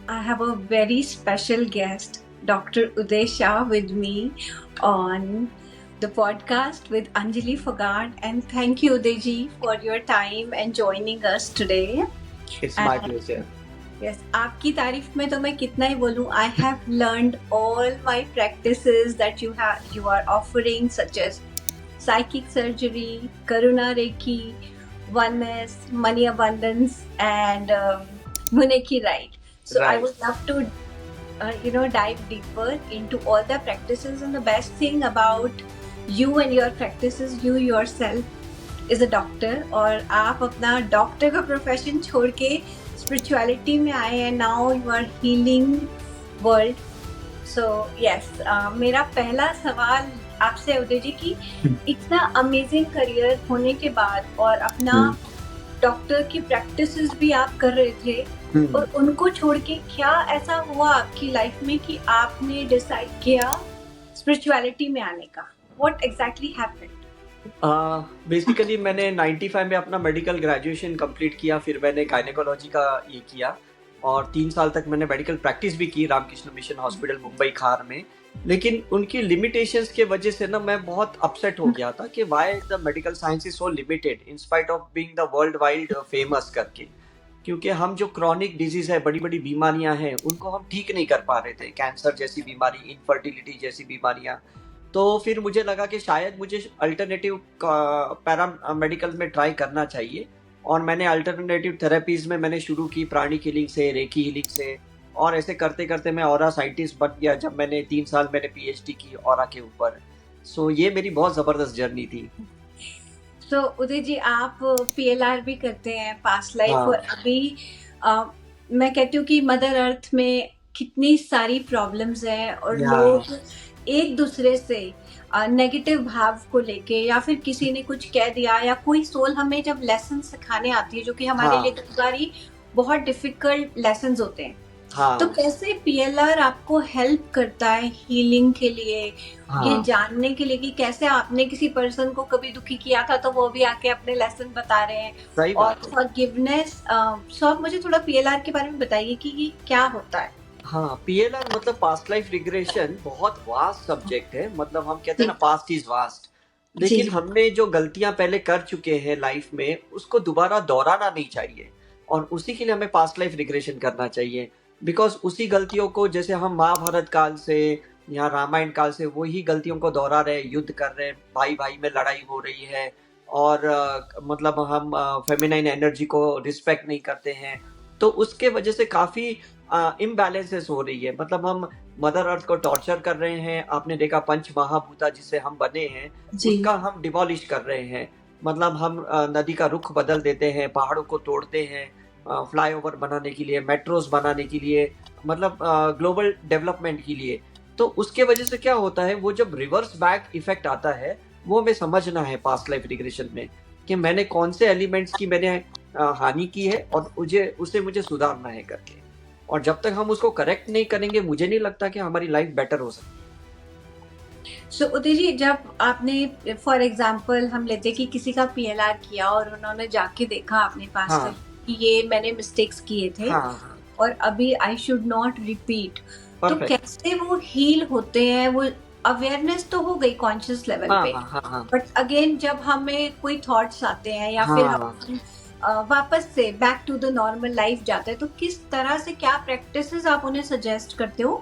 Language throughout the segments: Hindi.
I have a very special guest, Dr. Uday Shah, with me on the podcast with Anjali Fogart. And thank you, Udayji, for your time and joining us today. It's my And pleasure. yes, आपकी तारीफ में तो मैं कितना ही बोलूं. I have learned all my practices that you are offering, such as psychic surgery, Karuna Reiki, oneness, money abundance, and Muneki Ride. So I Right. would love to dive deeper into all the practices. And the best thing about you and your practices, you yourself is a doctor, और आप अपना डॉक्टर का प्रोफेशन छोड़ के स्पिरिचुअलिटी में आए हैं. Now you are healing world. So yes, मेरा पहला सवाल आपसे उदय जी की, इतना अमेजिंग करियर होने के बाद और अपना डॉक्टर की प्रैक्टिसेस भी आप कर रहे थे, और उनको छोड़ के क्या ऐसा हुआ आपकी लाइफ में कि आपने डिसाइड किया स्पिरिचुअलिटी में आने का? What exactly happened? बेसिकली मैंने 95 में अपना मेडिकल ग्रेजुएशन कंप्लीट किया, फिर मैंने गायनेकोलॉजी का ये किया और 3 साल तक मैंने मेडिकल प्रैक्टिस भी की रामकृष्ण मिशन हॉस्पिटल मुंबई खार में. लेकिन उनकी लिमिटेशंस के वजह से ना मैं बहुत अपसेट हो गया था कि why the medical science is so limited in spite of being the world wide famous करके. क्योंकि हम जो क्रॉनिक डिजीज है, बड़ी बड़ी बीमारियां हैं, उनको हम ठीक नहीं कर पा रहे थे. कैंसर जैसी बीमारी, इनफर्टिलिटी जैसी बीमारियां. तो फिर मुझे लगा कि शायद मुझे अल्टरनेटिव पैरा मेडिकल में ट्राई करना चाहिए. और मैंने अल्टरनेटिव थेरेपीज में मैंने शुरू की, प्राणिक हीलिंग से, रेकी हीलिंग से. और ऐसे करते करते मैं ऑरा साइंटिस्ट बन गया जब मैंने 3 साल मैंने पीएचडी की ऑरा के ऊपर. सो ये मेरी बहुत ज़बरदस्त जर्नी थी. तो उदय जी, आप पीएलआर भी करते हैं, पास्ट लाइफ, हाँ. और अभी मैं कहती हूँ कि मदर अर्थ में कितनी सारी प्रॉब्लम्स हैं और या. लोग एक दूसरे से नेगेटिव भाव को लेके, या फिर किसी ने कुछ कह दिया, या कोई सोल हमें जब लेसन सिखाने आती है जो कि हमारे हाँ. लिए कई बारी बहुत डिफिकल्ट लेसन्स होते हैं, तो हाँ. कैसे पीएलआर आपको हेल्प करता है हीलिंग के लिए, ये हाँ. जानने के लिए कि कैसे आपने किसी पर्सन को कभी दुखी किया था तो वो भी आके अपने लेसन बता रहे हैं, सही और बात है. फॉरगिवनेस. सो आप मुझे थोड़ा पीएलआर के बारे में बताइए कि ये क्या होता है. हाँ, पीएलआर मतलब पास्ट लाइफ रिग्रेशन बहुत वास्ट सब्जेक्ट है. मतलब हम कहते हैं ना, पास्ट इज वास्ट. लेकिन हमने जो गलतियां पहले कर चुके हैं लाइफ में, उसको दोबारा दोहराना नहीं चाहिए. और उसी के लिए हमें पास्ट लाइफ रिग्रेशन करना चाहिए. बिकॉज उसी गलतियों को, जैसे हम महाभारत काल से या रामायण काल से वही गलतियों को दोहरा रहे, युद्ध कर रहे हैं, भाई भाई में लड़ाई हो रही है, और मतलब हम फेमिनाइन एनर्जी को रिस्पेक्ट नहीं करते हैं. तो उसके वजह से काफी इम्बैलेंसेस हो रही है. मतलब हम मदर अर्थ को टॉर्चर कर रहे हैं. आपने देखा पंच महाभूता जिससे हम बने हैं, उसका हम डिमोलिश कर रहे हैं. मतलब हम नदी का रुख बदल देते हैं, पहाड़ों को तोड़ते हैं फ्लाईओवर बनाने के लिए, मेट्रोज बनाने के लिए, मतलब ग्लोबल डेवलपमेंट के लिए. तो उसके वजह से क्या होता है, वो जब रिवर्स बैक इफेक्ट आता है, वो हमें समझना है पास्ट लाइफ रिग्रेशन में कि मैंने कौन से एलिमेंट्स की मैंने हानि की है और मुझे सुधारना है करके. और जब तक हम उसको करेक्ट नहीं करेंगे, मुझे नहीं लगता कि हमारी लाइफ बेटर हो सकती. सो उदय जी, जब आपने फॉर एग्जांपल हम लेते कि किसी का पीएलआर किया और उन्होंने जाके देखा अपने पास हाँ. कि ये मैंने मिस्टेक्स किए थे, हाँ. और अभी आई शुड नॉट रिपीट, तो परफेक्ट. कैसे वो हील होते हैं? वो अवेयरनेस तो हो गई कॉन्शियस लेवल हाँ. पे, हाँ. हाँ. हाँ. बट अगेन जब हमें कोई थॉट्स आते हैं या फिर हाँ. हम वापस से back to the normal life जाते हैं, तो किस तरह से, क्या प्रैक्टिसेस आप उन्हें सजेस्ट करते हो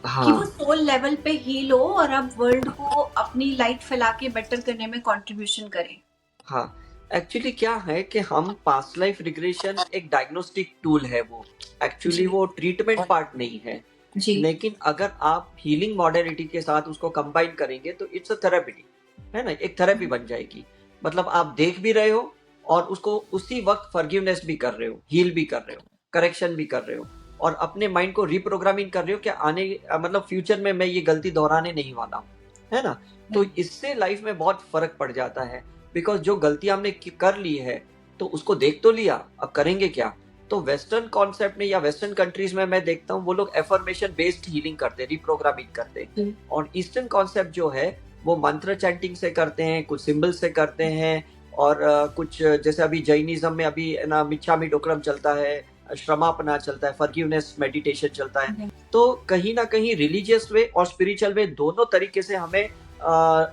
कि वो सोल लेवल पे हील हो और अब वर्ल्ड को अपनी लाइट फैला के बेटर करने में कंट्रीब्यूशन करें? हाँ, एक्चुअली क्या है कि हम पास्ट लाइफ रिग्रेशन एक डायग्नोस्टिक टूल है. वो एक्चुअली वो ट्रीटमेंट पार्ट नहीं है. जी. लेकिन अगर आप हीलिंग मॉडलिटी के साथ उसको कंबाइन करेंगे तो इट्स अ थेरेपी, है ना, एक थेरेपी बन जाएगी. मतलब आप देख भी रहे हो और उसको उसी वक्त फॉरगिवनेस भी कर रहे हो, हील भी कर रहे हो, करेक्शन भी कर रहे हो, और अपने माइंड को रिप्रोग्रामिंग कर रहे हो कि आने मतलब फ्यूचर में मैं ये गलती दोहराने नहीं वाला हूँ, है ना. तो इससे लाइफ में बहुत फर्क पड़ जाता है. बिकॉज जो गलतियां हमने कर ली है, तो उसको देख तो लिया, अब करेंगे क्या. तो वेस्टर्न कॉन्सेप्ट में या वेस्टर्न कंट्रीज में मैं देखता हूँ वो लोग एफर्मेशन बेस्ड हीलिंग करते हैं, रिप्रोग्रामिंग करते हैं. और ईस्टर्न कॉन्सेप्ट जो है वो मंत्र चैंटिंग से करते हैं, कुछ सिंबल से करते हैं, और कुछ जैसे अभी जैनिज्म में अभी ना मिच्छामी डोकरम चलता है, श्रमापना चलता है, फॉरगिवनेस मेडिटेशन चलता है। तो कहीं ना कहीं रिलीजियस वे और स्पिरिचुअल वे दोनों तरीके से हमें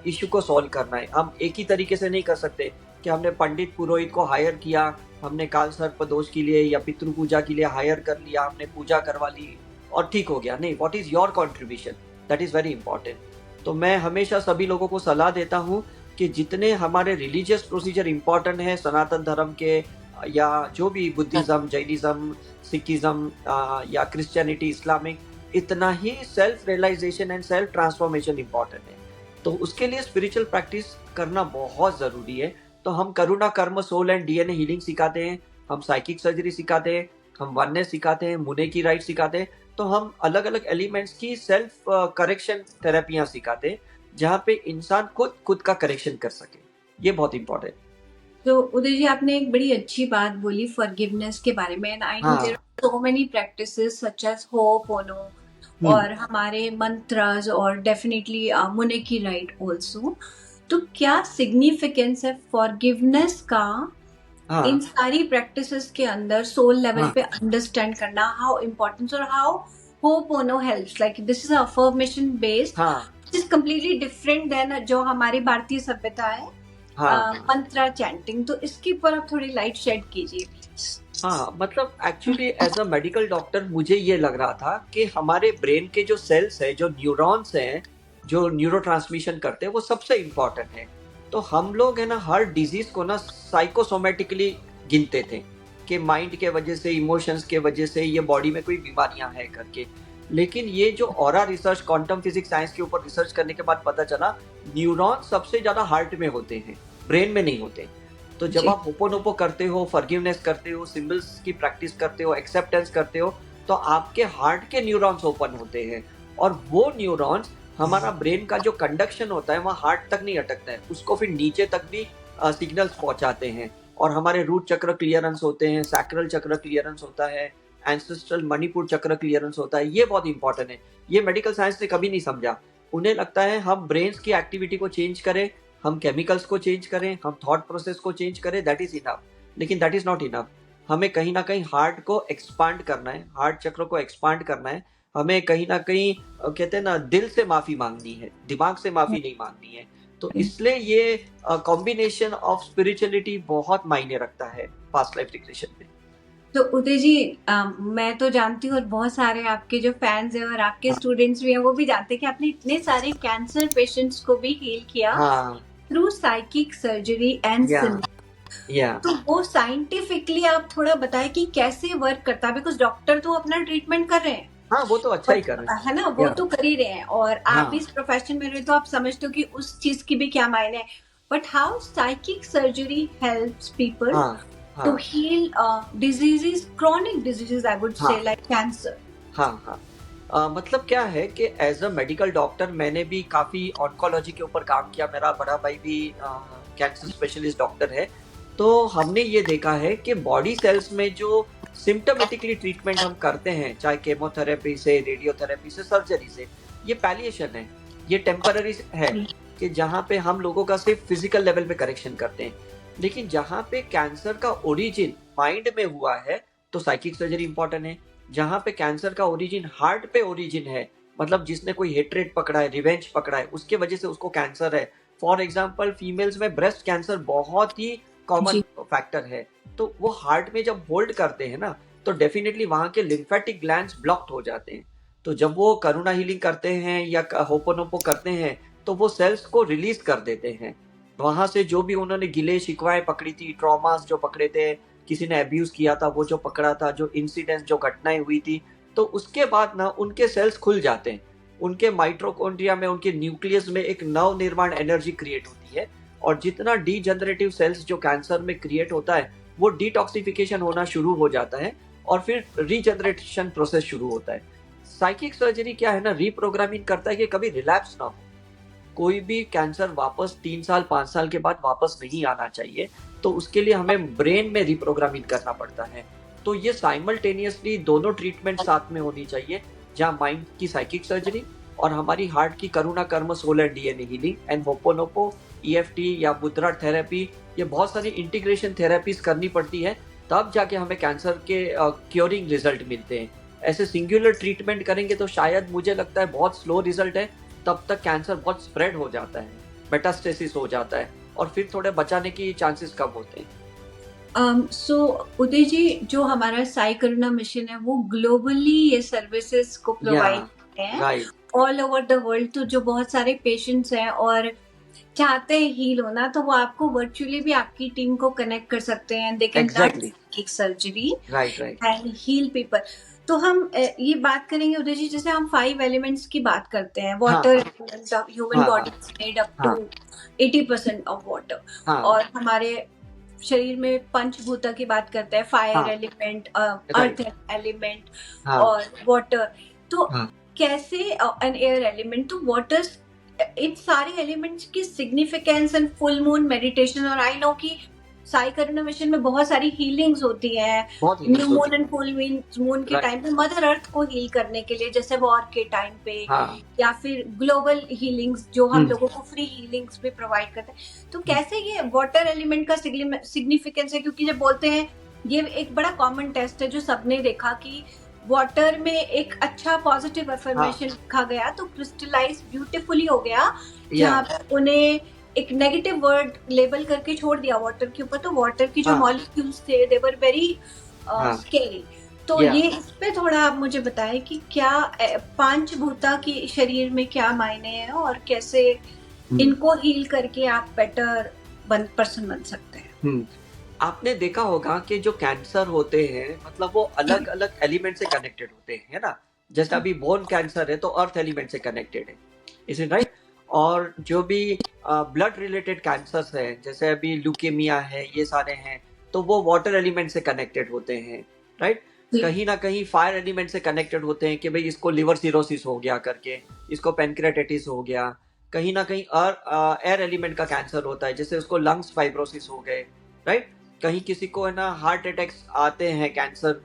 इश्यू को सॉल्व करना है। हम एक ही तरीके से नहीं कर सकते कि हमने पंडित पुरोहित को हायर किया, हमने काल सर्प दोष के लिए या पितृ पूजा के लिए हायर कर लिया, हमने पूजा करवा ली और ठीक हो गया। नहीं, what is your contribution, that is very important. तो मैं हमेशा सभी लोगों को सलाह देता हूँ कि जितने हमारे रिलीजियस प्रोसीजर इंपॉर्टेंट है सनातन धर्म के, या जो भी बुद्धिज्म, जैनिज्म, सिखिज्म या क्रिश्चियनिटी, इस्लामिक, इतना ही self realization and self transformation important है। तो उसके लिए स्पिरिचुअल प्रैक्टिस करना बहुत ज़रूरी है। तो हम करुणा, कर्म, सोल एंड डीएनए हीलिंग सिखाते हैं, हम साइकिक सर्जरी सिखाते हैं, हम वननेस सिखाते हैं, मुने की राइट सिखाते हैं। तो हम अलग अलग एलिमेंट्स की सेल्फ करेक्शन थेरेपियाँ सिखाते हैं, जहाँ पे इंसान खुद का करेक्शन कर सके। ये बहुत इंपॉर्टेंट। तो उदय जी, आपने एक बड़ी अच्छी बात बोली फॉरगिवनेस के बारे में। I know there are so many practices such as ho'oponopono और हमारे मंत्रस और डेफिनेटली मुने की राइट आल्सो। तो क्या सिग्निफिकेंस है फॉरगिवनेस का इन सारी प्रैक्टिसेस के अंदर सोल लेवल पे अंडरस्टैंड करना, हाउ इम्पोर्टेंट और how ho'oponopono helps, like this is affirmation based, which is completely different than जो हमारी भारतीय सभ्यता है, मंत्रा चैंटिंग। तो इसके ऊपर आप थोड़ी लाइट शेड कीजिए। हाँ, मतलब actually as a medical doctor मुझे ये लग रहा था कि हमारे ब्रेन के जो सेल्स है, जो न्यूरॉन्स हैं, जो न्यूरो ट्रांसमिशन करते हैं, वो सबसे इम्पोर्टेंट है। तो हम लोग है ना हर डिजीज को ना साइकोसोमेटिकली गिनते थे कि माइंड के वजह से, इमोशंस के वजह से ये बॉडी में कोई बीमारियां हैं करके। लेकिन ये जो aura research, quantum physics science के ऊपर रिसर्च करने के बाद पता चला न्यूरॉन सबसे ज्यादा हार्ट में होते हैं, ब्रेन में नहीं होते। तो जब आप होपोनोपो करते हो, फॉरगिवनेस करते हो, सिंबल्स की प्रैक्टिस करते हो, एक्सेप्टेंस करते हो, तो आपके हार्ट के न्यूरॉन्स ओपन होते हैं और वो न्यूरॉन्स हमारा ब्रेन का जो कंडक्शन होता है वहाँ हार्ट तक नहीं अटकता है, उसको फिर नीचे तक भी सिग्नल्स पहुंचाते हैं। और हमारे रूट चक्र क्लियरेंस होते हैं, सैक्रल चक्र क्लियरेंस होता है, एंसेस्ट्रल मणिपुर चक्र क्लियरेंस होता है। ये बहुत इंपॉर्टेंट है। ये मेडिकल साइंस ने कभी नहीं समझा। उन्हें लगता है हम ब्रेन्स की एक्टिविटी को चेंज करें, हम केमिकल्स को चेंज करें, हम थॉट प्रोसेस को चेंज करें, दैट इज इनफ। लेकिन दैट इज नॉट इनफ। हमें कहीं ना कहीं हार्ट को एक्सपांड करना है, हार्ट चक्र को एक्सपांड करना है। हमें कहीं ना कहीं कहते हैं ना, दिल से माफी मांगनी है, दिमाग से माफी नहीं मांगनी है। तो इसलिए ये कॉम्बिनेशन ऑफ स्पिरिचुअलिटी बहुत मायने रखता है पास्ट लाइफ रिग्रेशन में। तो उदय जी, मैं तो जानती हूँ और बहुत सारे आपके जो फैंस हैं और आपके स्टूडेंट्स भी हैं वो भी जानते हैं कि आपने इतने सारे कैंसर पेशेंट्स को भी हील किया थ्रू साइकिक सर्जरी एंड तो वो साइंटिफिकली आप थोड़ा बताएं कि कैसे वर्क करता है, बिकॉज डॉक्टर तो अपना ट्रीटमेंट कर रहे हैं। हाँ, वो तो अच्छा ही कर रहे हैं, है ना, वो तो कर ही रहे हैं और आप इस प्रोफेशन में रहे तो आप समझते हो कि उस चीज की भी क्या मायने है। But how psychic surgery helps people to heal diseases, chronic diseases, I would say, like cancer. मतलब क्या है कि एज अ मेडिकल डॉक्टर मैंने भी काफ़ी ऑन्कोलॉजी के ऊपर काम किया। मेरा बड़ा भाई भी कैंसर स्पेशलिस्ट डॉक्टर है। तो हमने ये देखा है कि बॉडी सेल्स में जो सिम्टोमेटिकली ट्रीटमेंट हम करते हैं, चाहे केमोथेरेपी से, रेडियोथेरेपी से, सर्जरी से, ये पैलिएशन है, ये टेम्पररी है कि जहाँ पे हम लोगों का सिर्फ फिजिकल लेवल पे करेक्शन करते हैं। लेकिन जहाँ पे कैंसर का ओरिजिन माइंड में हुआ है तो साइकिक सर्जरी इंपॉर्टेंट है। जहाँ पे कैंसर का ओरिजिन हार्ट पे ओरिजिन है, मतलब जिसने कोई हेट्रेट पकड़ा है, रिवेंज पकड़ा है, उसके वजह से उसको कैंसर है। फॉर एग्जांपल फीमेल्स में ब्रेस्ट कैंसर बहुत ही कॉमन फैक्टर है। तो वो हार्ट में जब होल्ड करते हैं ना, तो डेफिनेटली वहाँ के लिम्फेटिक ग्लैंड्स ब्लॉक्ड हो जाते हैं। तो जब वो करुणा हीलिंग करते हैं या होपोनोपो करते हैं तो वो सेल्स को रिलीज कर देते हैं। वहां से जो भी उन्होंने गिले शिकवाएं पकड़ी थी, ट्रॉमास जो पकड़े थे, किसी ने अब्यूज किया था वो जो पकड़ा था, जो इंसिडेंट्स, जो घटनाएं हुई थी, तो उसके बाद ना उनके सेल्स खुल जाते हैं। उनके माइटोकॉन्ड्रिया में, उनके न्यूक्लियस में एक नव निर्माण एनर्जी क्रिएट होती है। और जितना डीजनरेटिव सेल्स जो कैंसर में क्रिएट होता है वो डिटॉक्सिफिकेशन होना शुरू हो जाता है और फिर रीजनरेशन प्रोसेस शुरू होता है। साइकिक सर्जरी क्या है ना, रीप्रोग्रामिंग करता है कि कभी रिलैप्स ना हो। कोई भी कैंसर वापस 3 साल 5 साल के बाद वापस नहीं आना चाहिए। तो उसके लिए हमें ब्रेन में रिप्रोग्रामिंग करना पड़ता है। तो ये साइमल्टेनियसली दोनों ट्रीटमेंट साथ में होनी चाहिए, जहाँ माइंड की साइकिक सर्जरी और हमारी हार्ट की करुणा, कर्म, soul and DNA healing and ho'oponopono, EFT या मुद्रा थेरेपी, ये बहुत सारी इंटीग्रेशन थेरेपीज करनी पड़ती है तब जाके हमें कैंसर के क्योरिंग रिजल्ट मिलते हैं। ऐसे सिंगुलर ट्रीटमेंट करेंगे तो शायद मुझे लगता है बहुत स्लो रिजल्ट है, तब तक कैंसर बहुत स्प्रेड हो जाता है, मेटास्टेसिस हो जाता है और फिर थोड़े बचाने की चांसेस कम होते हैं। सो उदय जी, जो हमारा साई करुणा मिशन है वो ग्लोबली ये सर्विसेज को प्रोवाइड करते हैं right all over the world. तो जो बहुत सारे पेशेंट्स हैं और चाहते हैं हील होना, तो वो आपको वर्चुअली भी आपकी टीम को कनेक्ट कर सकते हैं। दे कैन एग्जैक्टली एक surgery right right and heal people. तो हम ये बात करेंगे उदय जी, जैसे हम 5 एलिमेंट्स की बात करते हैं, water, human body is made up to 80% of water. और हमारे शरीर में पंचभूता की बात करते हैं, फायर एलिमेंट, अर्थ एलिमेंट और वाटर। तो कैसे एन एयर एलिमेंट, तो वाटर, इन सारे एलिमेंट्स की significance and full moon meditation. और आई नो कि साई करुणा मिशन में बहुत सारी हीलिंग्स होती है new moon and full moon के टाइम पे, मदर अर्थ को हील करने के लिए, जैसे वॉर के टाइम पे, या फिर ग्लोबल हीलिंग्स जो हम लोगों को फ्री हीलिंग्स भी प्रोवाइड करते हैं। तो कैसे ये वाटर एलिमेंट का सिग्निफिकेंस है? क्योंकि जब बोलते हैं, ये एक बड़ा कॉमन टेस्ट है जो सबने देखा कि वाटर में एक अच्छा पॉजिटिव अफर्मेशन लिखा गया तो क्रिस्टलाइज ब्यूटीफुली हो गया, जहाँ पे उन्हें एक नेगेटिव वर्ड लेबल करके छोड़ दिया वाटर के ऊपर, तो वाटर की जो मॉलिक्यूल्स थे दे वर वेरी स्केरी। तो ये इस पे थोड़ा आप मुझे बताएं कि क्या पंचभूता की शरीर में क्या मायने हैं और कैसे इनको हील करके आप बेटर पर्सन बन सकते हैं। आपने देखा होगा कि जो कैंसर होते हैं मतलब वो अलग अलग एलिमेंट से कनेक्टेड होते हैं, है ना। जैसे अभी बोन कैंसर है तो अर्थ एलिमेंट से कनेक्टेड है, इज इट राइट। और जो भी ब्लड रिलेटेड कैंसर्स है, जैसे अभी ल्यूकेमिया है, ये सारे हैं, तो वो वाटर एलिमेंट से कनेक्टेड होते हैं, राइट। कहीं ना कहीं फायर एलिमेंट से कनेक्टेड होते हैं कि भाई इसको लिवर सिरोसिस हो गया करके, इसको पेनक्रेटाइटिस हो गया। कहीं ना कहीं एयर एलिमेंट का कैंसर होता है, जैसे उसको लंग्स फाइब्रोसिस हो गए, राइट। कहीं किसी को है ना हार्ट अटैक्स आते हैं कैंसर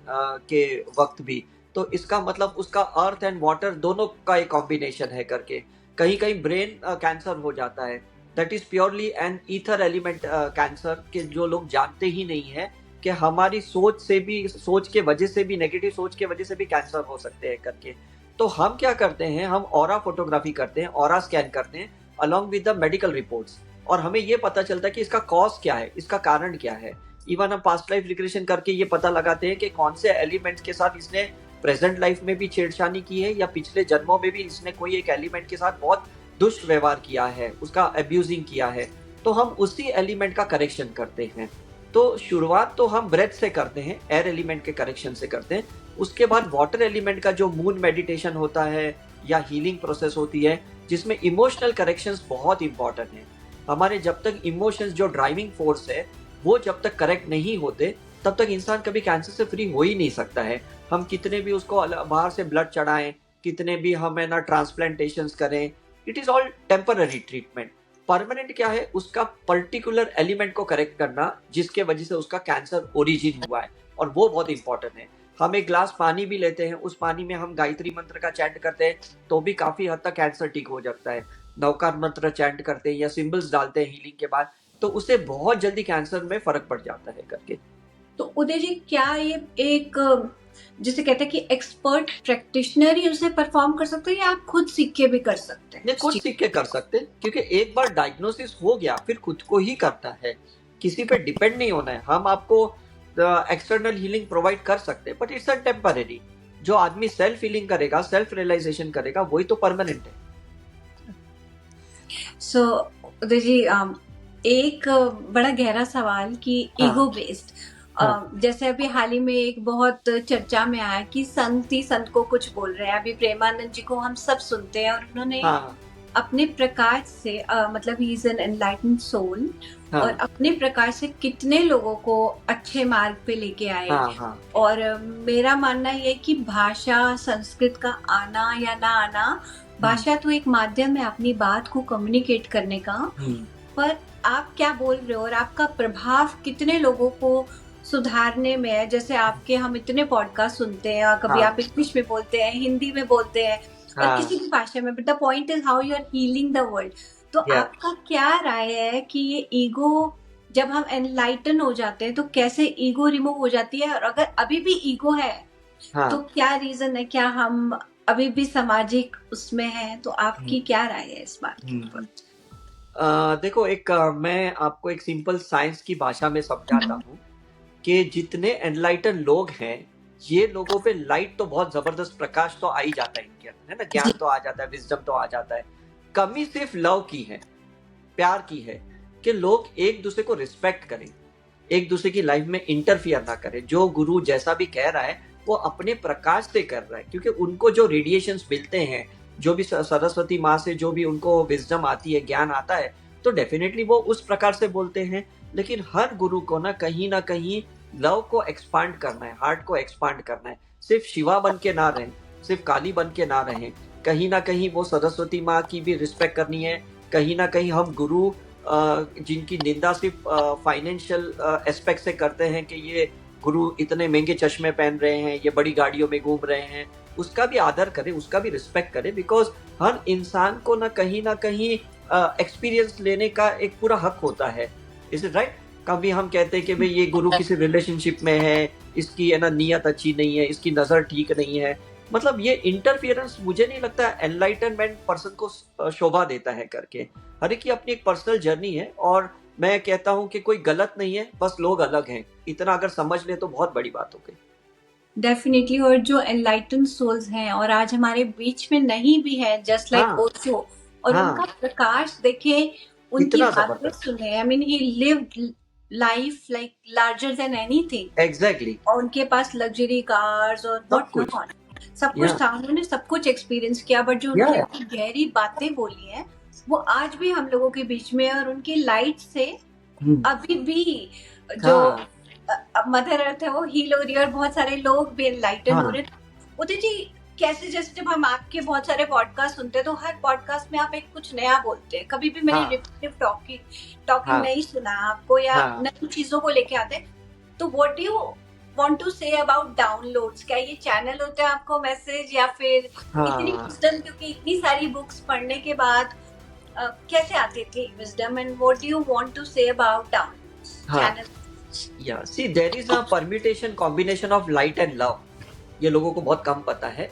के वक्त भी, तो इसका मतलब उसका अर्थ एंड वाटर दोनों का एक कॉम्बिनेशन है करके। कहीं कहीं ब्रेन कैंसर हो जाता है, that is purely an ether element cancer, के जो लोग जानते ही नहीं है कि हमारी सोच से भी, सोच के वजह से भी, नेगेटिव सोच के वजह से भी कैंसर हो सकते हैं करके। तो हम क्या करते हैं, हम ऑरा फोटोग्राफी करते हैं, ऑरा स्कैन करते हैं along with the medical reports, और हमें ये पता चलता है कि इसका कॉज क्या है, इसका कारण क्या है। इवन हम पास्ट लाइफ रिग्रेशन करके ये पता लगाते हैं कि कौन से एलिमेंट्स के साथ इसने प्रेजेंट लाइफ में भी छेड़छानी की है, या पिछले जन्मों में भी इसने कोई एक एलिमेंट के साथ बहुत दुष्ट व्यवहार किया है, उसका अब्यूजिंग किया है, तो हम उसी एलिमेंट का करेक्शन करते हैं। तो शुरुआत तो हम ब्रेथ से करते हैं, एयर एलिमेंट के करेक्शन से करते हैं। उसके बाद वाटर एलिमेंट का जो मून मेडिटेशन होता है या हीलिंग प्रोसेस होती है, जिसमें इमोशनल करेक्शंस बहुत इंपॉर्टेंट है। हमारे जब तक इमोशंस जो ड्राइविंग फोर्स है वो जब तक करेक्ट नहीं होते, तब तक इंसान कभी कैंसर से फ्री हो ही नहीं सकता है। हम कितने भी उसको बाहर से ब्लड चढ़ाएं, कितने भी हम है ना ट्रांसप्लांटेशंस करें, it is all temporary treatment. Permanent क्या है, उसका पर्टिकुलर एलिमेंट को करेक्ट करना जिसके वजह से उसका कैंसर ओरिजिन हुआ है, और वो बहुत इंपॉर्टेंट है। हम एक ग्लास पानी भी लेते हैं, उस पानी में हम गायत्री मंत्र का चैंट करते हैं तो भी काफी हद तक कैंसर ठीक हो जाता है। नवकार मंत्र चैंट करते हैं या सिंबल्स डालते हैं हीलिंग के बाद, तो उससे बहुत जल्दी कैंसर में फर्क पड़ जाता है करके। तो उदय जी, क्या ये एक, जिसे कहते हैं कि एक्सपर्ट प्रैक्टिशनर ही उसे परफॉर्म कर सकते हैं, या आप खुद सीख के भी कर सकते हैं? नहीं, खुद सीख के कर सकते हैं, क्योंकि एक बार डायग्नोसिस हो गया फिर खुद को ही करता है, किसी पे डिपेंड नहीं होना है। हम आपको एक्सटर्नल हीलिंग प्रोवाइड कर सकते हैं, बट इट्स अ टेम्पररी। जो आदमी सेल्फ हीलिंग करेगा, सेल्फ रियलाइजेशन करेगा, वही तो परमानेंट है। सो उदय जी, एक बड़ा गहरा सवाल कि ईगो बेस्ड, जैसे अभी हाल ही में एक बहुत चर्चा में आया कि संत ही संत को कुछ बोल रहे हैं। अभी प्रेमानंद जी को हम सब सुनते हैं और उन्होंने अपने प्रकाश से, मतलब he is an enlightened soul, और अपने प्रकाश से कितने लोगों को अच्छे मार्ग पे लेके आए। और मेरा मानना ये कि भाषा, संस्कृत का आना या ना आना, भाषा तो एक माध्यम है अपनी बात को कम्युनिकेट करने का, पर आप क्या बोल रहे हो और आपका प्रभाव कितने लोगों को सुधारने में है। जैसे आपके हम इतने पॉडकास्ट सुनते हैं, कभी आप इंग्लिश में बोलते हैं, हिंदी में बोलते हैं, और किसी भी भाषा में, but the point is how you are healing the world. तो आपका क्या राय है कि ये ईगो जब हम एनलाइटन हो जाते हैं तो कैसे ईगो रिमूव हो जाती है, और अगर अभी भी ईगो है हाँ तो क्या रीजन है, क्या हम अभी भी सामाजिक उसमें हैं? तो आपकी क्या राय है इस बात के ऊपर? देखो मैं आपको एक सिंपल साइंस की भाषा में समझाता हूँ कि जितने एनलाइटन लोग हैं, ये लोगों पे लाइट तो बहुत जबरदस्त प्रकाश तो आ ही जाता है इनके अंदर, है ना, ज्ञान तो आ जाता है, विजडम तो आ जाता है। कमी सिर्फ लव की है, प्यार की है, कि लोग एक दूसरे को रिस्पेक्ट करें, एक दूसरे की लाइफ में इंटरफियर ना करें। जो गुरु जैसा भी कह रहा है वो अपने प्रकाश से कर रहा है, क्योंकि उनको जो रेडिएशंस मिलते हैं, जो भी सरस्वती माँ से जो भी उनको विजडम आती है, ज्ञान आता है, तो डेफिनेटली वो उस प्रकार से बोलते हैं। लेकिन हर गुरु को ना कहीं लव को एक्सपांड करना है, हार्ट को एक्सपांड करना है। सिर्फ शिवा बन के ना रहें, सिर्फ काली बन के ना रहें, कहीं ना कहीं वो सरस्वती माँ की भी रिस्पेक्ट करनी है। कहीं ना कहीं हम गुरु जिनकी निंदा सिर्फ फाइनेंशियल एस्पेक्ट से करते हैं कि ये गुरु इतने महंगे चश्मे पहन रहे हैं, ये बड़ी गाड़ियों में घूम रहे हैं, उसका भी आदर करें, उसका भी रिस्पेक्ट करें। बिकॉज हर इंसान को ना कहीं एक्सपीरियंस लेने का एक पूरा हक होता है। Is it right? कभी हम कहते हैं कि भाई ये गुरु किसी रिलेशनशिप में है, इसकी है ना नीयत अच्छी नहीं है, इसकी नजर ठीक नहीं है। मतलब ये इंटरफियरेंस मुझे नहीं लगता एनलाइटनमेंट पर्सन को शोभा देता है करके। हर एक की अपनी एक पर्सनल जर्नी है, और मैं कहता हूँ कि कोई गलत नहीं है, बस लोग अलग हैं। इतना अगर समझ ले तो बहुत बड़ी बात हो गई। डेफिनेटली। और जो एनलाइटन सोल्स हैं और आज हमारे बीच में नहीं भी है, जस्ट लाइक हाँ ओशो, और उनका हाँ, प्रकाश देखे, उनकी इतना बातें जबरदस्त। सुने। I mean he lived life like larger than anything, exactly. और उनके पास लग्जरी कार्स और सब व्हाट कुछ। नॉट, सब या कुछ था, उन्होंने सब कुछ एक्सपीरियंस किया। बट जो या उन्होंने अपनी गहरी बातें बोली हैं वो आज भी हम लोगों के बीच में है, और उनकी लाइट से अभी भी जो हाँ मदर अर्थ है वो हील हो रही है, और बहुत सारे लोग भी एनलाइटन हो हाँ रहे हैं। उदित जी, कैसे, जैसे जब हम आपके बहुत सारे पॉडकास्ट सुनते हैं तो हर पॉडकास्ट में आप एक कुछ नया बोलते हैं, कभी भी मैंने हाँ रिपीटिव टॉकिंग हाँ नहीं सुना आपको, या हाँ नई चीजों को लेके आते हैं। तो what do you want to say about downloads? क्या ये चैनल होता है आपको मैसेज, या फिर इतनी हाँ विजडम, क्योंकि इतनी सारी बुक्स पढ़ने के बाद कैसे आती थी wisdom, and what do you want to say about downloads हाँ। चैनल? या see there is a permutation combination of light and love. ये लोगों को बहुत कम पता है।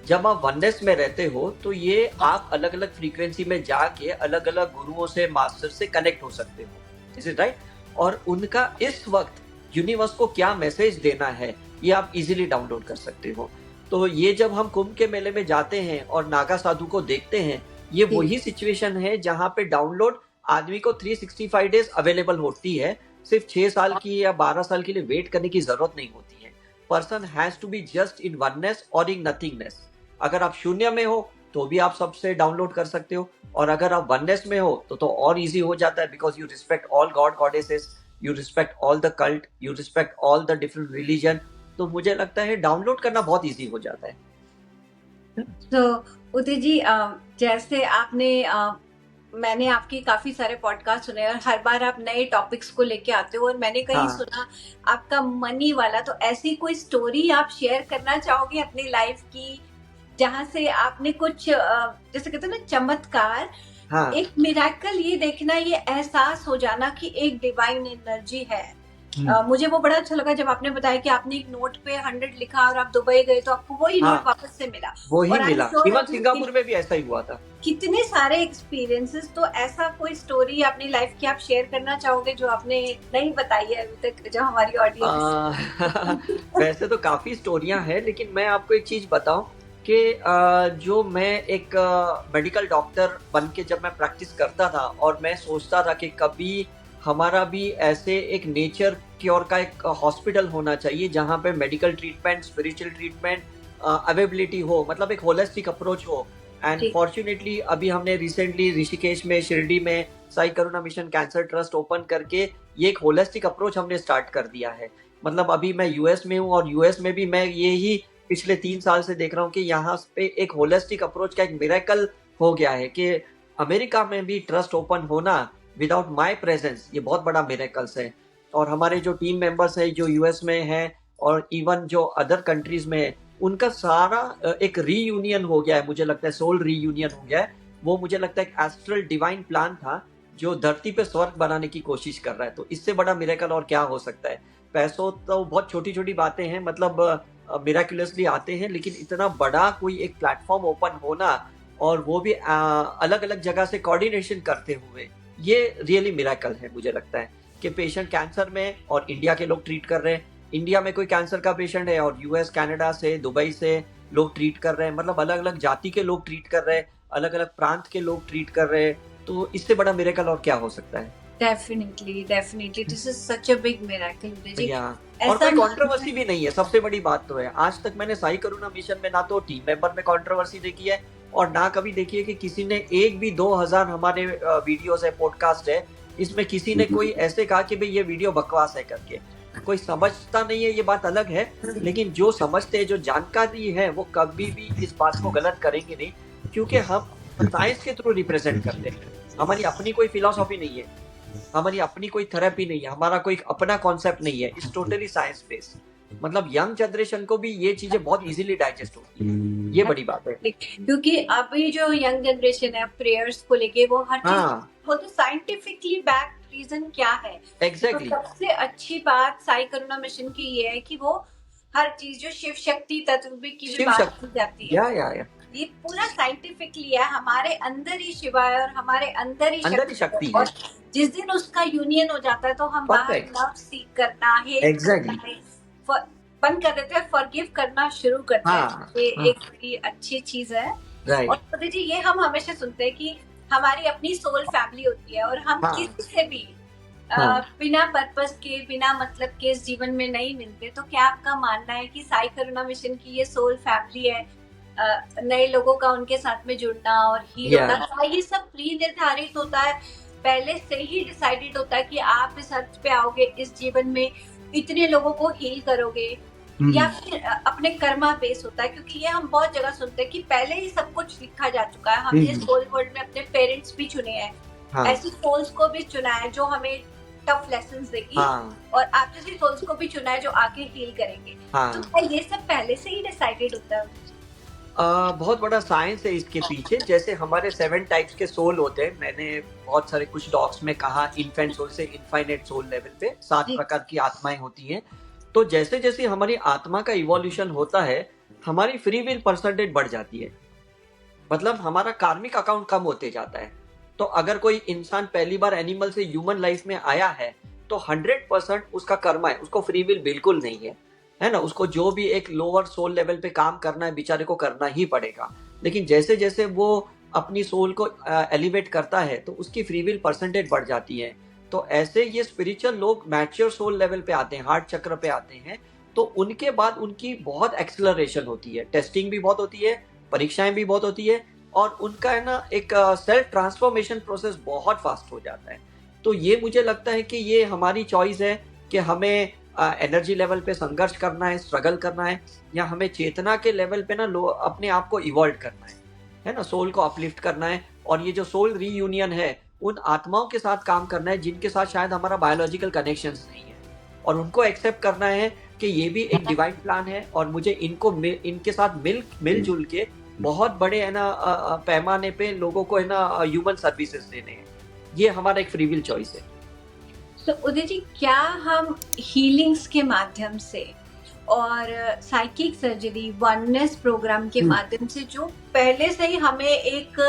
जब आप वननेस में रहते हो तो ये आप अलग अलग फ्रीक्वेंसी में जाके अलग अलग गुरुओं से, मास्टर से कनेक्ट हो सकते हो। Is it right? और उनका इस वक्त यूनिवर्स को क्या मैसेज देना है, ये आप इजीली डाउनलोड कर सकते हो। तो ये जब हम कुंभ के मेले में जाते हैं और नागा साधु को देखते हैं, ये वही सिचुएशन है जहाँ पे डाउनलोड आदमी को 365 डेज अवेलेबल होती है। सिर्फ 6 साल की या 12 साल के लिए वेट करने की जरूरत नहीं होती है। Person has to be just in oneness और इन नथिंगनेस। अगर आप शून्य में हो तो भी आप सबसे डाउनलोड कर सकते हो, और अगर आप वननेस में हो तो और इजी हो जाता है, because you respect all God goddesses, you respect all the cult, you respect all the different religion. तो मुझे लगता है डाउनलोड करना बहुत इजी हो जाता है। तो उदित जी, जैसे आपने मैंने आपके काफी सारे पॉडकास्ट सुने, और हर बार आप नए टॉपिक्स को लेके आते हो, और मैंने कहीं हाँ सुना आपका मनी वाला। तो ऐसी कोई स्टोरी आप शेयर करना चाहोगे अपनी लाइफ की, जहां से आपने कुछ जैसे कहते हैं ना चमत्कार, हाँ एक मिराकल, ये देखना, ये एहसास हो जाना कि एक डिवाइन एनर्जी है। मुझे वो बड़ा अच्छा लगा जब आपने बताया कि आपने एक नोट पे 100 लिखा और आप दुबई गए तो आपको वही हाँ नोट वापस से मिला। वही और मिला। इवन सिंगापुर में भी ऐसा ही हुआ था। कितने सारे एक्सपीरियंसेस। तो ऐसा कोई स्टोरी अपनी लाइफ की आप शेयर करना चाहोगे जो आपने नहीं बताई है अभी तक, जो हमारी ऑडियंस? वैसे तो काफी स्टोरियां हैं, लेकिन मैं आपको एक चीज बताऊं कि जो मैं एक मेडिकल डॉक्टर बन के जब मैं प्रैक्टिस करता था, और मैं सोचता था कि कभी हमारा भी ऐसे एक नेचर क्योर का एक हॉस्पिटल होना चाहिए जहाँ पे medical treatment, spiritual treatment availability हो, मतलब एक होलिस्टिक अप्रोच हो। एंड फॉर्चुनेटली अभी हमने रिसेंटली ऋषिकेश में, शिरडी में साई करुणा मिशन कैंसर ट्रस्ट ओपन करके ये एक होलिस्टिक अप्रोच हमने स्टार्ट कर दिया है। मतलब अभी मैं यूएस में हूँ, और यूएस में भी मैं ये ही पिछले 3 साल से देख रहा हूँ कि यहाँ पे एक होलिस्टिक अप्रोच का एक मिरेकल हो गया है। कि अमेरिका में भी ट्रस्ट ओपन होना विदाउट माय प्रेजेंस, ये बहुत बड़ा मिरेकल्स है। और हमारे जो टीम मेंबर्स हैं जो यूएस में हैं, और इवन जो अदर कंट्रीज में है, उनका सारा एक रीयूनियन हो गया है। मुझे लगता है सोल रीयूनियन हो गया है। वो मुझे लगता है एक एस्ट्रल डिवाइन प्लान था जो धरती पे स्वर्ग बनाने की कोशिश कर रहा है। तो इससे बड़ा मिरेकल और क्या हो सकता है? पैसों तो बहुत छोटी छोटी बातें हैं, मतलब मिराकुलसली आते हैं, लेकिन इतना बड़ा कोई एक प्लेटफॉर्म ओपन होना, और वो भी अलग अलग जगह से कोऑर्डिनेशन करते हुए, ये रियली मिरेकल है। मुझे लगता है कि पेशेंट कैंसर में और इंडिया के लोग ट्रीट कर रहे हैं, इंडिया में कोई कैंसर का पेशेंट है और यूएस कनाडा से दुबई से लोग ट्रीट कर रहे हैं, मतलब अलग अलग जाति के लोग ट्रीट कर रहे हैं, अलग अलग प्रांत के लोग ट्रीट कर रहे हैं। तो इससे बड़ा मिरेकल और क्या हो सकता है? Definitely definitely this is such a big miracle जी। या और ऐसा कोई कंट्रोवर्सी भी नहीं है, सबसे बड़ी बात तो है, आज तक मैंने साई करुणा मिशन में ना तो टीम मेंबर में कंट्रोवर्सी देखी है, और ना कभी देखी है कि किसी ने एक भी 2000 हमारे वीडियोस है, पॉडकास्ट है, इसमें किसी ने कोई ऐसे कहा कि भाई ये वीडियो बकवास है करके। कोई समझता नहीं है, ये बात अलग है, लेकिन जो समझते हैं, जो जानकारी है, वो कभी भी इस बात को गलत करेंगे नहीं, क्योंकि हम साइंस के थ्रू रिप्रेजेंट करते हैं। हमारी अपनी कोई फिलोसॉफी नहीं है, हमारी अपनी कोई थेरेपी नहीं है, हमारा कोई अपना कॉन्सेप्ट नहीं है, इट्स टोटली साइंस बेस्ड। मतलब यंग जनरेशन को भी ये चीजें बहुत इजीली डाइजेस्ट होती है, ये बड़ी बात है। क्योंकि अभी जो यंग जनरेशन है प्रेयर्स को लेके वो हर चीज, वो तो साइंटिफिकली बैक रीजन क्या है। एग्जैक्टली तो सबसे अच्छी बात साई करुणा मिशन की ये है कि वो हर चीज जो शिव शक्ति तत्व की भी बात की जाती है, या ये पूरा साइंटिफिकली है। हमारे अंदर ही शिवा है और हमारे अंदर ही शक्ति है, और जिस दिन उसका यूनियन हो जाता है तो हम बाहर लव सीख करना है, एग्जैक्टली बंद कर देते हैं, फॉरगिव करना शुरू करते हैं। ये एक बड़ी अच्छी चीज है। और पता जी, ये हम हमेशा सुनते हैं कि हमारी अपनी सोल फैमिली होती है, और हम किसी से भी बिना पर्पस के, बिना मतलब के इस जीवन में नहीं मिलते। तो क्या आपका मानना है कि साई करुणा मिशन की ये सोल फैमिली है, नए लोगों का उनके साथ में जुड़ना और हील होना, ये सब प्री निर्धारित होता है, पहले से ही डिसाइडेड होता है कि आप इस अर्थ पे आओगे, इस जीवन में इतने लोगों को हील करोगे, या फिर अपने कर्मा बेस होता है? क्योंकि ये हम बहुत जगह सुनते हैं कि पहले ही सब कुछ लिखा जा चुका है, हमने सोल वर्ल्ड में अपने पेरेंट्स भी चुने हैं, ऐसी सोल्स को भी चुना है जो हमें टफ लेसन्स देगी, और आप जैसी सोल्स को भी चुना है जो आके हील करेंगे। तो ये सब पहले से ही डिसाइडेड होता है? बहुत बड़ा साइंस है इसके पीछे। जैसे हमारे 7 टाइप्स के सोल होते हैं, मैंने बहुत सारे कुछ डॉक्स में कहा, इन्फेंट सोल से इनफाइनाइट सोल लेवल पे 7 प्रकार की आत्माएं होती हैं। तो जैसे जैसे हमारी आत्मा का इवोल्यूशन होता है, हमारी फ्री विल परसेंटेज बढ़ जाती है, मतलब हमारा कार्मिक अकाउंट कम होते जाता है। तो अगर कोई इंसान पहली बार एनिमल से ह्यूमन लाइफ में आया है, तो 100% उसका कर्म है, उसको फ्री विल बिल्कुल नहीं है ना। उसको जो भी एक लोअर सोल लेवल पे काम करना है, बेचारे को करना ही पड़ेगा। लेकिन जैसे जैसे वो अपनी सोल को एलिवेट करता है, तो उसकी फ्री विल परसेंटेज बढ़ जाती है। तो ऐसे ये स्पिरिचुअल लोग मैच्योर सोल लेवल पे आते हैं, हार्ट चक्र पे आते हैं, तो उनके बाद उनकी बहुत एक्सेलरेशन होती है, टेस्टिंग भी बहुत होती है, परीक्षाएं भी बहुत होती है, और उनका है ना एक सेल्फ ट्रांसफॉर्मेशन प्रोसेस बहुत फास्ट हो जाता है। तो ये मुझे लगता है कि ये हमारी चॉइस है कि हमें एनर्जी लेवल पे संघर्ष करना है, स्ट्रगल करना है, या हमें चेतना के लेवल पे ना अपने आप को इवॉल्व करना है ना, सोल को अपलिफ्ट करना है। और ये जो सोल रीयूनियन है, उन आत्माओं के साथ काम करना है जिनके साथ शायद हमारा बायोलॉजिकल कनेक्शंस नहीं है, और उनको एक्सेप्ट करना है कि ये भी एक डिवाइन प्लान है, और मुझे इनके साथ मिलजुल के बहुत बड़े है ना पैमाने पे लोगों को है ना ह्यूमन सर्विसेज देने हैं। ये हमारा एक फ्री विल चॉइस है। तो उदय जी, क्या हम हीलिंग्स के माध्यम से और साइकिक सर्जरी, वननेस प्रोग्राम के माध्यम से, जो पहले से ही हमें एक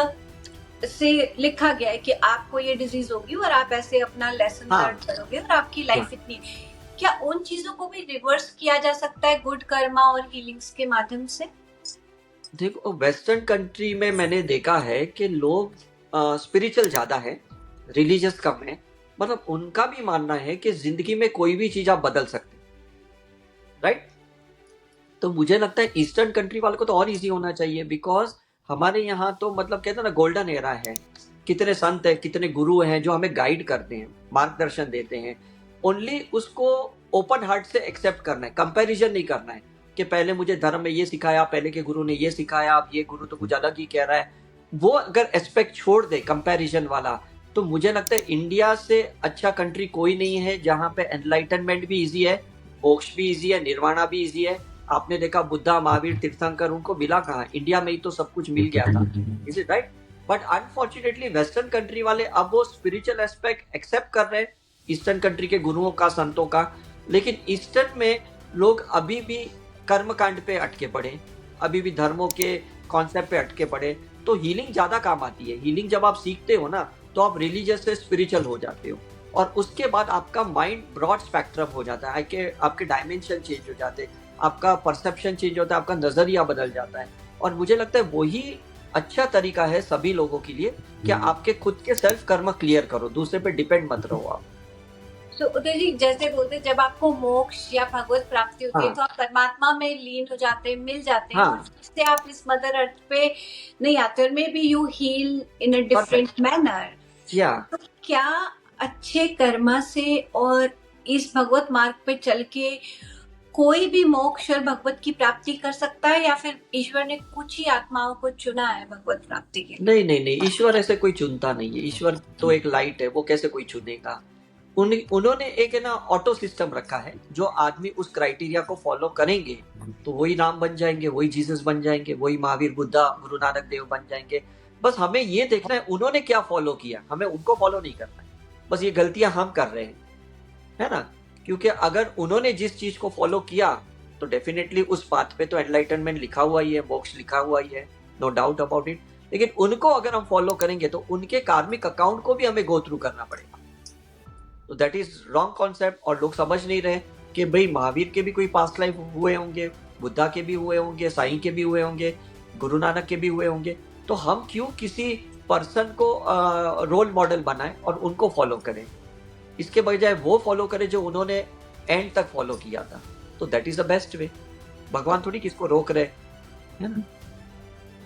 से लिखा गया है कि आपको ये डिजीज होगी और आप ऐसे अपना लेसन लर्न करोगे और आपकी लाइफ इतनी, क्या उन चीजों को भी रिवर्स किया जा सकता है गुड कर्मा और हीलिंग्स के माध्यम से? देखो, वेस्टर्न कंट्री में मैंने देखा है कि लोग स्पिरिचुअल ज्यादा है, रिलीजियस कम है। मतलब उनका भी मानना है कि जिंदगी में कोई भी चीज आप बदल सकते, राइट। तो मुझे लगता है ईस्टर्न कंट्री वालों को तो और इजी होना चाहिए, बिकॉज हमारे यहाँ तो मतलब कहते हैं ना गोल्डन एरा है, कितने संत है, कितने गुरु हैं जो हमें गाइड करते हैं, मार्गदर्शन देते हैं। ओनली उसको ओपन हार्ट से एक्सेप्ट करना है, कंपैरिजन नहीं करना है कि पहले मुझे धर्म में ये सिखाया, पहले के गुरु ने ये सिखाया, अब ये गुरु तो कुछ अलग ही कह रहा है। वो अगर एस्पेक्ट छोड़ दे कंपैरिजन वाला, तो मुझे लगता है इंडिया से अच्छा कंट्री कोई नहीं है, जहाँ पे एनलाइटनमेंट भी इजी है, मोक्ष भी इजी है, निर्वाणा भी इजी है। आपने देखा बुद्धा, महावीर, तीर्थंकर, उनको मिला कहाँ? इंडिया में ही तो सब कुछ मिल गया था, is it right? But unfortunately western country वाले अब वो स्पिरिचुअल एस्पेक्ट एक्सेप्ट कर रहे हैं ईस्टर्न कंट्री के गुरुओं का, संतों का, लेकिन ईस्टर्न में लोग अभी भी कर्मकांड पे अटके पड़े, अभी भी धर्मों के कॉन्सेप्ट पे अटके पड़े। तो हीलिंग ज्यादा काम आती है। हीलिंग जब आप सीखते हो ना, तो आप रिलीजियस से स्पिरिचुअल हो जाते हो, और उसके बाद आपका माइंड ब्रॉड स्पेक्ट्रम हो जाता है, आपके डायमेंशन चेंज हो जाते हैं, आपका परसेप्शन चेंज होता है, आपका नजरिया बदल जाता है। और मुझे लगता है वही अच्छा तरीका है सभी लोगों के लिए कि आपके खुद के सेल्फ कर्म क्लियर करो, दूसरे पे डिपेंड मत रहो आप। तो उदय जी, जैसे बोलते जब आपको मोक्ष या भगवत प्राप्ति होती है, हाँ, तो आप परमात्मा में लीन हो जाते हैं, मिल जाते हैं, हाँ, और फिर से आप इस मदर अर्थ पे नहीं आते, और maybe you heal in a different manner. या तो क्या अच्छे कर्मा से और इस भगवत मार्ग पे चल के कोई भी मोक्ष और भगवत की प्राप्ति कर सकता है, या फिर ईश्वर ने कुछ ही आत्माओं को चुना है भगवत प्राप्ति के लिए? नहीं नहीं नहीं, ईश्वर ऐसे कोई चुनता नहीं है। ईश्वर तो एक लाइट है, वो कैसे कोई चुनेगा। उन्होंने एक है ना ऑटो सिस्टम रखा है, जो आदमी उस क्राइटेरिया को फॉलो करेंगे तो वही राम बन जाएंगे, वही जीसस बन जाएंगे, वही महावीर, बुद्धा, गुरु नानक देव बन जाएंगे। बस हमें ये देखना है उन्होंने क्या फॉलो किया, हमें उनको फॉलो नहीं करना है। बस ये गलतियां हम कर रहे हैं, है ना। क्योंकि अगर उन्होंने जिस चीज को फॉलो किया तो डेफिनेटली उस पाथ पे तो एनलाइटनमेंट लिखा हुआ ही है, मोक्ष लिखा हुआ ही है, नो डाउट अबाउट इट। लेकिन उनको अगर हम फॉलो करेंगे तो उनके कार्मिक अकाउंट को भी हमें गो थ्रू करना पड़ेगा। तो दैट इज रॉन्ग कॉन्सेप्ट, और लोग समझ नहीं रहे कि भाई महावीर के भी कोई पास्ट लाइफ हुए होंगे, बुद्धा के भी हुए होंगे, साईं के भी हुए होंगे, गुरु नानक के भी हुए होंगे। तो हम क्यों किसी पर्सन को रोल मॉडल बनाएं और उनको फॉलो करें, इसके बजाय वो फॉलो करें जो उन्होंने एंड तक फॉलो किया था। तो that is the best way. भगवान थोड़ी किसको रोक रहे, है ना।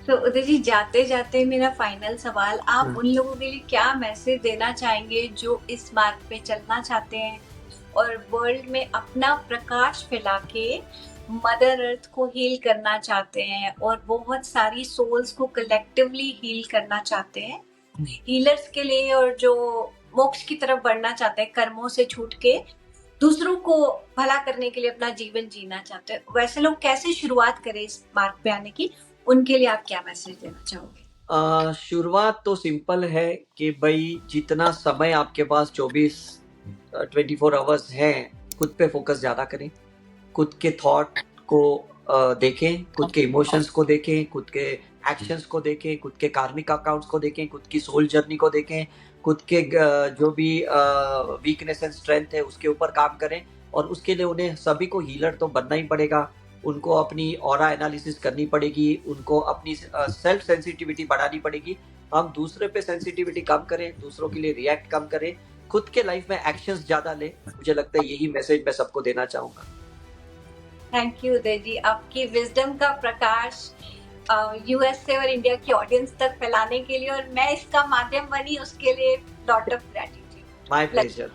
तो उदय जी, जाते जाते मेरा फाइनल सवाल, आप उन लोगों के लिए क्या मैसेज देना चाहेंगे जो इस मार्ग पे चलना चाहते हैं और वर्ल्ड में अपना प्रकाश फैला के मदर अर्थ को हील करना चाहते हैं, और बहुत सारी सोल्स को कलेक्टिवली हील करना चाहते हैं, हीलर्स के लिए, और जो मोक्ष की तरफ बढ़ना चाहते हैं, कर्मों से छूट के दूसरों को भला करने के लिए अपना जीवन जीना चाहते हैं, वैसे लोग कैसे शुरुआत करें इस मार्ग पे आने की? उनके लिए आप क्या मैसेज देना चाहोगे? शुरुआत तो सिंपल है कि भाई जितना समय आपके पास 24 आवर्स है, खुद पे फोकस ज्यादा करें, खुद के थॉट को देखें, खुद के इमोशंस को देखें, खुद के एक्शंस को देखें, खुद के कार्मिक अकाउंट्स को देखें, खुद की सोल जर्नी को देखें, खुद के जो भी वीकनेस एंड स्ट्रेंथ है उसके ऊपर काम करें। और उसके लिए उन्हें सभी को हीलर तो बनना ही पड़ेगा, उनको अपनी ऑरा एनालिसिस करनी पड़ेगी, उनको अपनी सेल्फ सेंसिटिविटी बढ़ानी पड़ेगी। हम दूसरे पे सेंसिटिविटी कम करें, दूसरों के लिए रिएक्ट कम करें, खुद के लाइफ में एक्शंस ज्यादा लें। मुझे लगता है यही मैसेज मैं सबको देना चाहूंगा। थैंक यू उदय जी, आपकी विजडम का प्रकाश यूएस से और इंडिया की ऑडियंस तक फैलाने के लिए, और मैं इसका माध्यम बनी उसके लिए lot of gratitude. My pleasure.